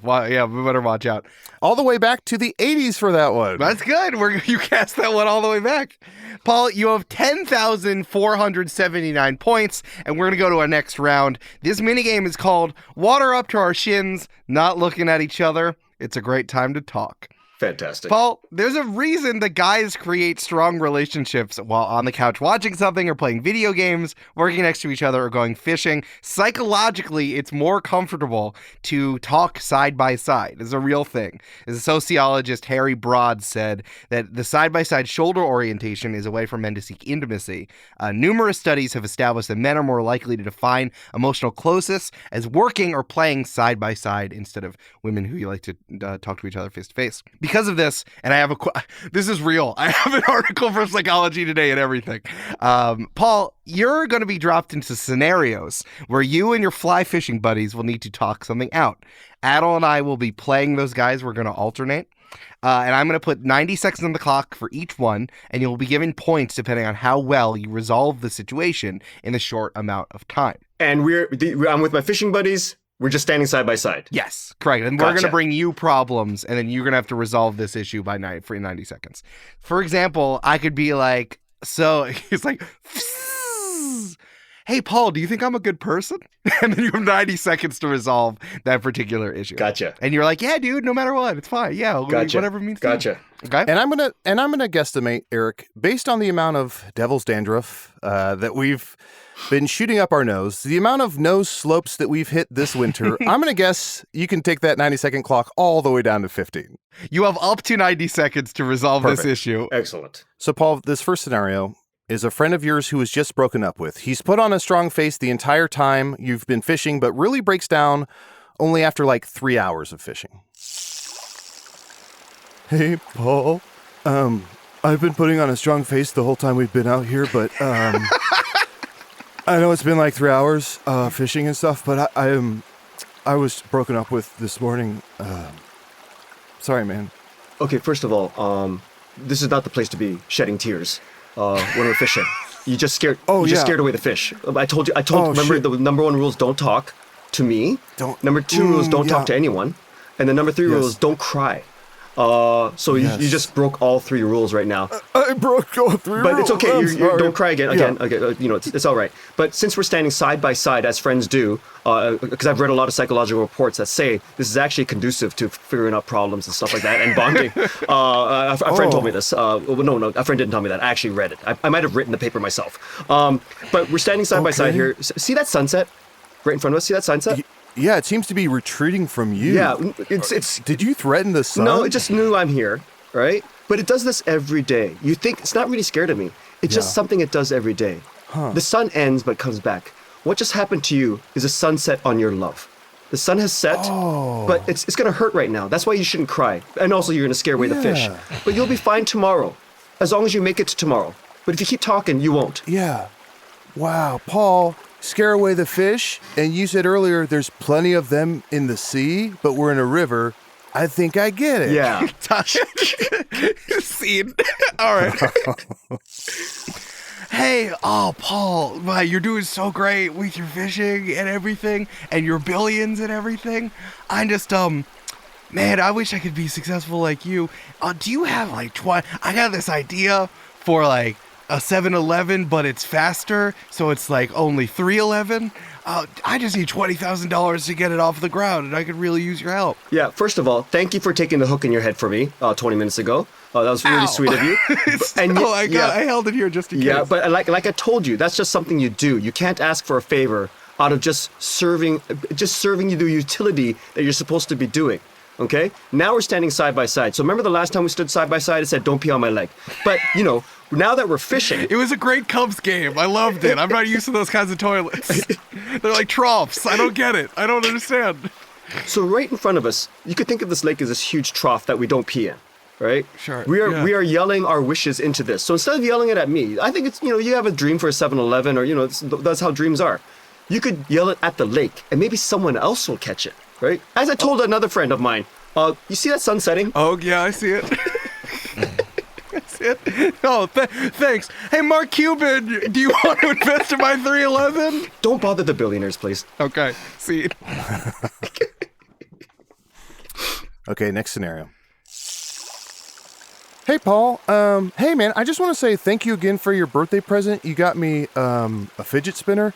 well, yeah, we better watch out. All the way back to the 80s for that one. That's good. You cast that one all the way back. Paul, you have 10,479 points, and we're going to go to our next round. This minigame is called Water Up to Our Shins, Not Looking at Each Other. It's a great time to talk. Fantastic. Paul, there's a reason that guys create strong relationships while on the couch watching something or playing video games, working next to each other, or going fishing. Psychologically, it's more comfortable to talk side by side. It's a real thing. As a sociologist, Harry Broad said that the side-by-side shoulder orientation is a way for men to seek intimacy. Numerous studies have established that men are more likely to define emotional closeness as working or playing side by side instead of women who like to talk to each other face to face. Because of this, and I have this is real. I have an article from Psychology Today and everything. Paul, you're going to be dropped into scenarios where you and your fly fishing buddies will need to talk something out. Adal and I will be playing those guys. We're going to alternate. And I'm going to put 90 seconds on the clock for each one, and you'll be given points depending on how well you resolve the situation in the short amount of time. And I'm with my fishing buddies. We're just standing side by side. Yes, correct. And we're going to bring you problems, and then you're going to have to resolve this issue by 90 seconds. For example, I could be like, so he's like, hey, Paul, do you think I'm a good person? And then you have 90 seconds to resolve that particular issue. Gotcha. And you're like, yeah, dude, no matter what, it's fine. Yeah, Gotcha. Whatever it means to Gotcha. you. Okay. And I'm gonna guesstimate, Eric, based on the amount of devil's dandruff that we've been shooting up our nose, the amount of nose slopes that we've hit this winter, I'm gonna guess you can take that 90-second clock all the way down to 15. You have up to 90 seconds to resolve this issue. Excellent. So, Paul, this first scenario is a friend of yours who was just broken up with. He's put on a strong face the entire time you've been fishing, but really breaks down only after like 3 hours of fishing. Hey, Paul. I've been putting on a strong face the whole time we've been out here, but I know it's been like 3 hours fishing and stuff, but I was broken up with this morning. Sorry, man. Okay, first of all, this is not the place to be shedding tears when we're fishing. You just scared. Just scared away the fish. I told you. Remember, shit. the number 1 rule is don't talk to me. Number 2 rules, don't talk to anyone. And the number 3 rule is don't cry. So you just broke all 3 rules right now. I broke all 3 rules. But it's okay. You don't cry again. Yeah. Okay, it's all right. But since we're standing side by side as friends do, because I've read a lot of psychological reports that say this is actually conducive to figuring out problems and stuff like that and bonding. A friend told me this. No, a friend didn't tell me that. I actually read it. I might have written the paper myself. But we're standing side by side here. See that sunset right in front of us? See that sunset? Yeah, it seems to be retreating from you. Yeah, it's. Did you threaten the sun? No, it just knew I'm here, right? But it does this every day. You think it's not really scared of me. It's just something it does every day. The sun ends but comes back. What just happened to you is a sunset on your love. The sun has set, but it's going to hurt right now. That's why you shouldn't cry. And also you're going to scare away the fish. But you'll be fine tomorrow, as long as you make it to tomorrow. But if you keep talking, you won't. Yeah. Wow, Paul, scare away the fish? And you said earlier there's plenty of them in the sea, but we're in a river. I think I get it. Yeah. Scene. All right. Hey, Paul, wow, you're doing so great with your fishing and everything, and your billions and everything. I'm just, man, I wish I could be successful like you. Do you have like 20? I got this idea for like a 7-Eleven, but it's faster, so it's like only 3-11. I just need $20,000 to get it off the ground, and I could really use your help. Yeah, first of all, thank you for taking the hook in your head for me 20 minutes ago. That was really sweet of you. I held it here just in case. Yeah, but like I told you, that's just something you do. You can't ask for a favor out of just serving you the utility that you're supposed to be doing. Okay? Now we're standing side by side. So remember the last time we stood side by side, I said, don't pee on my leg. But, now that we're fishing. It was a great Cubs game. I loved it. I'm not used to those kinds of toilets. They're like troughs. I don't get it. I don't understand. So right in front of us, you could think of this lake as this huge trough that we don't pee in. Right? Sure. We are yelling our wishes into this. So instead of yelling it at me, I think it's, you have a dream for a 7-Eleven or, that's how dreams are. You could yell it at the lake and maybe someone else will catch it. Right? As I told another friend of mine, you see that sun setting? Oh, yeah, I see it. I see it. Oh, thanks. Hey, Mark Cuban, do you want to invest in my 311? Don't bother the billionaires, please. Okay, see. Okay, next scenario. Hey, Paul. Hey, man, I just want to say thank you again for your birthday present. You got me a fidget spinner.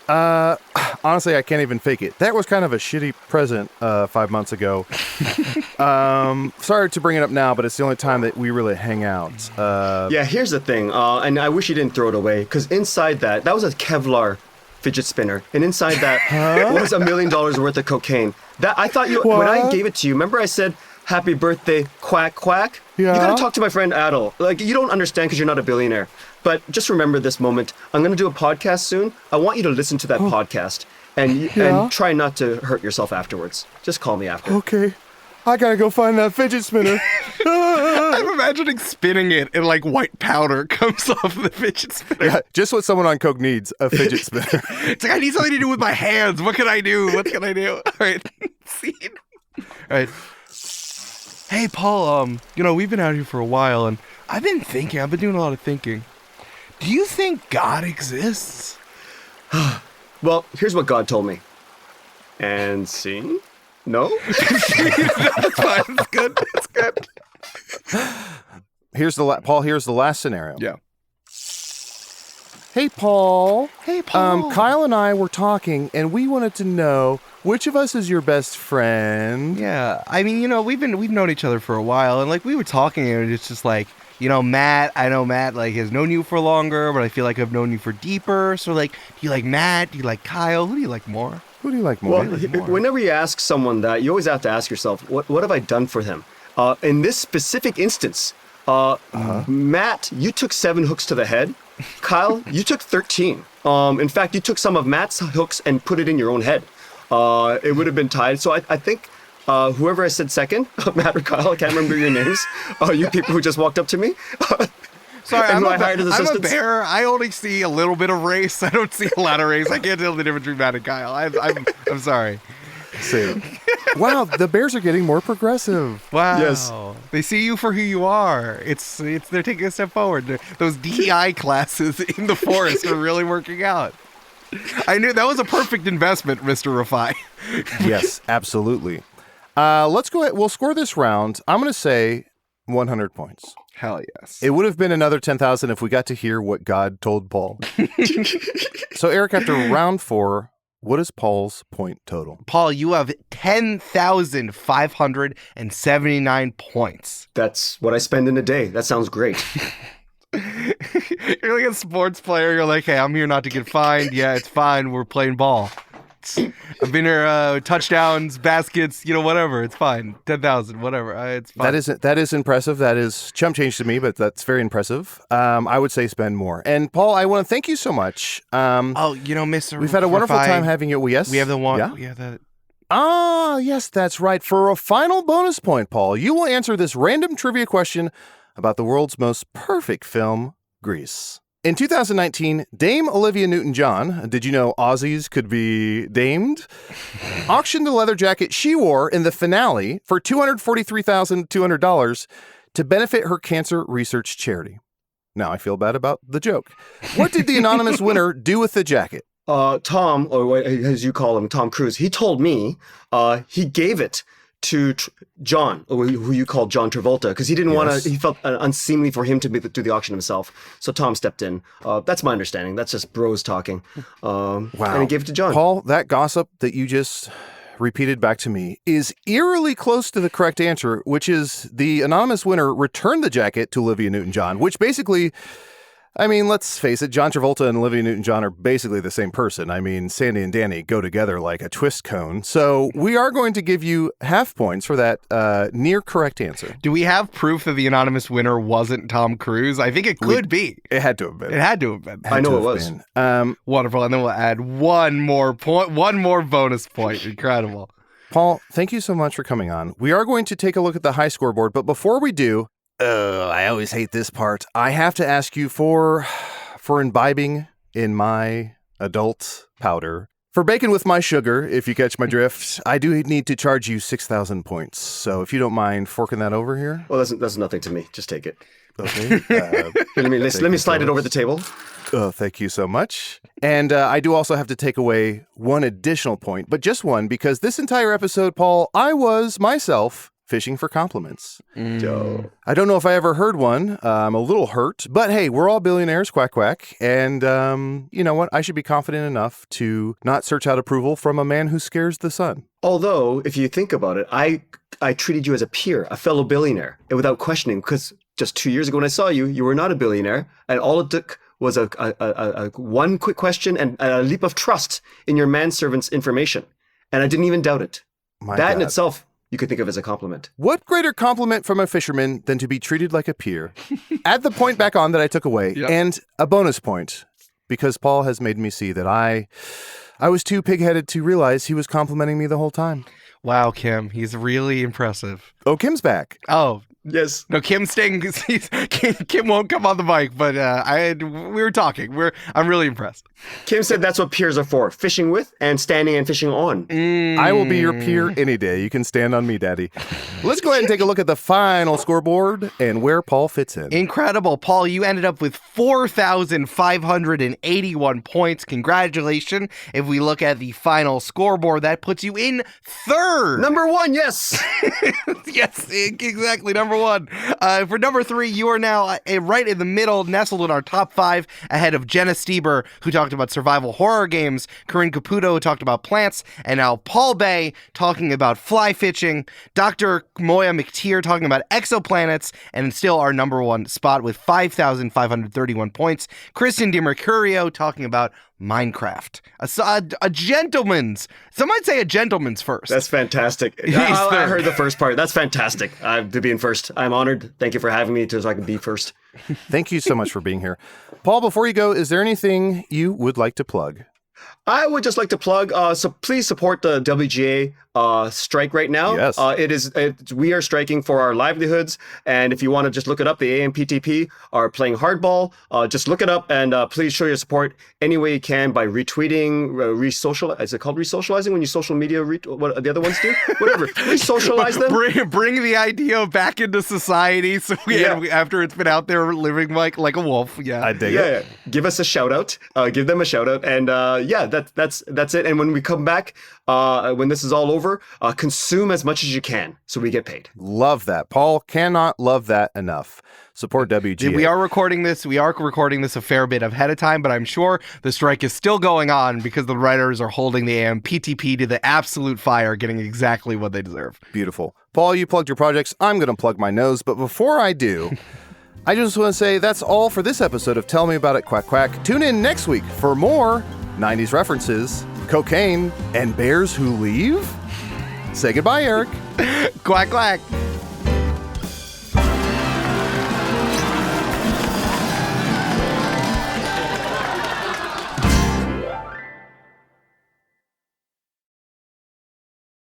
Honestly, I can't even fake it. That was kind of a shitty present 5 months ago. Sorry to bring it up now, but it's the only time that we really hang out. Yeah, here's the thing, and I wish you didn't throw it away, because inside that was a Kevlar fidget spinner, and inside that was $1 million worth of cocaine. That I thought when I gave it to you, remember I said, happy birthday, quack, quack? Yeah. You gotta talk to my friend Adal. Like, you don't understand because you're not a billionaire. But just remember this moment. I'm gonna do a podcast soon. I want you to listen to that podcast and try not to hurt yourself afterwards. Just call me after. Okay. I gotta go find that fidget spinner. I'm imagining spinning it and like white powder comes off the fidget spinner. Yeah, just what someone on coke needs, a fidget spinner. It's like, I need something to do with my hands. What can I do? All right. Scene. All right. Hey, Paul, we've been out here for a while, and I've been doing a lot of thinking. Do you think God exists? Well, here's what God told me. And scene? No? That's fine. That's good. That's good. Paul, here's the last scenario. Yeah. Hey, Paul. Hey, Paul. Kyle and I were talking, and we wanted to know which of us is your best friend. Yeah. I mean, we've known each other for a while, and like we were talking, and it's just like, Matt, I know Matt like has known you for longer, but I feel like I've known you for deeper. So like, do you like Matt? Do you like Kyle? Who do you like more? Who do you like more? Well, whenever you ask someone that, you always have to ask yourself, what have I done for them? In this specific instance, Matt, you took 7 hooks to the head. Kyle, you took 13. In fact, you took some of Matt's hooks and put it in your own head. It would have been tied. So I think whoever I said second, Matt or Kyle, I can't remember your names. You people who just walked up to me. Sorry, I'm a bear. I only see a little bit of race. I don't see a lot of race. I can't tell the difference between Matt and Kyle. I'm sorry. See. Wow, the bears are getting more progressive. Wow. Yes. They see you for who you are. They're taking a step forward. Those DEI classes in the forest are really working out. I knew that was a perfect investment, Mr. Rifai. Yes, absolutely. Let's go ahead. We'll score this round. I'm going to say 100 points. Hell yes. It would have been another 10,000 if we got to hear what God told Paul. So, Eric, after round 4, what is Paul's point total? Paul, you have 10,579 points. That's what I spend in a day. That sounds great. You're like a sports player. You're like, hey, I'm here not to get fined. Yeah, it's fine. We're playing ball. I've been here, touchdowns, baskets, whatever. It's fine. 10,000, whatever. It's fine. That is impressive. That is chump change to me, but that's very impressive. I would say spend more. And Paul, I want to thank you so much. Mr. We've had a wonderful time having you. Yes, we have the one. Yeah? We have that. Ah, yes, that's right. For a final bonus point, Paul, you will answer this random trivia question about the world's most perfect film, Grease. In 2019, Dame Olivia Newton-John, did you know Aussies could be damed? Auctioned the leather jacket she wore in the finale for $243,200 to benefit her cancer research charity. Now I feel bad about the joke. What did the anonymous winner do with the jacket? Tom, or as you call him, Tom Cruise, he told me he gave it to John, who you called John Travolta, because he didn't want to. He felt unseemly for him to do the auction himself. So Tom stepped in. That's my understanding. That's just bros talking. Wow. And he gave it to John. Paul, that gossip that you just repeated back to me is eerily close to the correct answer, which is the anonymous winner returned the jacket to Olivia Newton-John, which basically, I mean, let's face it, John Travolta and Olivia Newton-John are basically the same person. I mean, Sandy and Danny go together like a twist cone. So we are going to give you half points for that near correct answer. Do we have proof that the anonymous winner wasn't Tom Cruise? I think it could be. It had to have been. It had to have been. I know it was. Wonderful. And then we'll add one more bonus point. Incredible. Paul, thank you so much for coming on. We are going to take a look at the high scoreboard, but before we do, I always hate this part. I have to ask you for imbibing in my adult powder. For baking with my sugar, if you catch my drift, I do need to charge you 6,000 points. So if you don't mind forking that over here. Well, that's nothing to me. Just take it. Okay. Let me slide it over the table. Oh, thank you so much. And I do also have to take away one additional point, but just one, because this entire episode, Paul, I was myself fishing for compliments. Joe. I don't know if I ever heard one. I'm a little hurt, but hey, we're all billionaires, quack, quack. And you know what? I should be confident enough to not search out approval from a man who scares the sun. Although, if you think about it, I treated you as a peer, a fellow billionaire, and without questioning, because just 2 years ago when I saw you, you were not a billionaire, and all it took was a one quick question and a leap of trust in your manservant's information. And I didn't even doubt it. That in itself, you could think of as a compliment. What greater compliment from a fisherman than to be treated like a peer? Add the point back on that I took away, and a bonus point, because Paul has made me see that I was too pig-headed to realize he was complimenting me the whole time. Wow, Kim, he's really impressive. Oh, Kim's back. Oh, yes. No, Kim's staying. Kim won't come on the mic, but we were talking. I'm really impressed. Kim said that's what peers are for: fishing with and standing and fishing on. I will be your peer any day. You can stand on me, Daddy. Let's go ahead and take a look at the final scoreboard and where Paul fits in. Incredible, Paul. You ended up with 4,581 points. Congratulations. If we look at the final scoreboard, that puts you in third. Number one, yes. Yes, exactly. Number one. For number three, you are now right in the middle, nestled in our top five, ahead of Jenna Stieber, who talked about survival horror games, Corinne Caputo, who talked about plants, and now Paul Bay talking about fly fishing, Dr. Moya McTeer talking about exoplanets, and still our number one spot with 5,531 points, Kristen DiMercurio talking about Minecraft. A gentleman's, some might say a gentleman's first. That's fantastic. I heard the first part. That's fantastic. To be in first. I'm honored. Thank you for having me so I can be first. Thank you so much for being here. Paul, before you go, is there anything you would like to plug? I would just like to plug, so please support the WGA strike right now. Yes. We are striking for our livelihoods, and if you want to just look it up, the AMPTP are playing hardball. Just look it up, and please show your support any way you can by retweeting, is it called resocializing when you social media, what the other ones do? Whatever, resocialize them. Bring the idea back into society, so after it's been out there living like a wolf. Yeah, I dig it. Give us a shout out, give them a shout out, and that's it. And when we come back, when this is all over, consume as much as you can so we get paid. Love that. Paul cannot love that enough. Support WGA. We are recording this a fair bit ahead of time, but I'm sure the strike is still going on because the writers are holding the AMPTP to the absolute fire, getting exactly what they deserve. Beautiful. Paul, you plugged your projects. I'm going to plug my nose, but before I do, I just want to say that's all for this episode of Tell Me About It, Quack Quack. Tune in next week for more 90s references, cocaine, and bears who leave. Say goodbye, Eric. Quack, quack.